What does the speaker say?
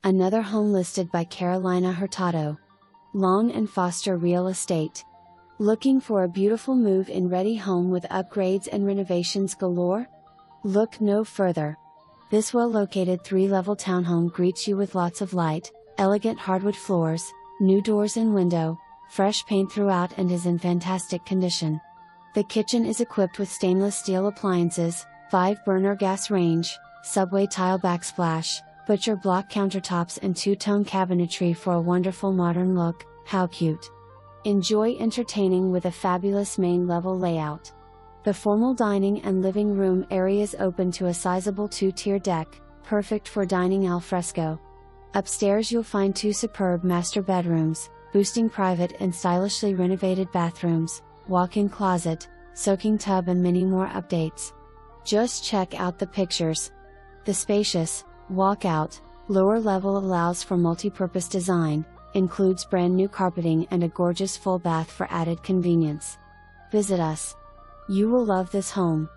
another home listed by Carolina Hurtado. Long and Foster Real Estate. Looking for a beautiful move-in ready home with upgrades and renovations galore? Look no further. This well-located 3-level townhome greets you with lots of light, elegant hardwood floors, new doors and window, fresh paint throughout, and is in fantastic condition. The kitchen is equipped with stainless steel appliances, 5-burner gas range, subway tile backsplash, butcher block countertops, and 2-tone cabinetry for a wonderful modern look. How cute! Enjoy entertaining with a fabulous main level layout. The formal dining and living room areas open to a sizable 2-tier deck, perfect for dining al fresco. Upstairs you'll find 2 superb master bedrooms, boosting private and stylishly renovated bathrooms, walk-in closet, soaking tub, and many more updates. Just check out the pictures. The spacious, walkout, lower level allows for multipurpose design, includes brand new carpeting and a gorgeous full bath for added convenience. Visit us. You will love this home.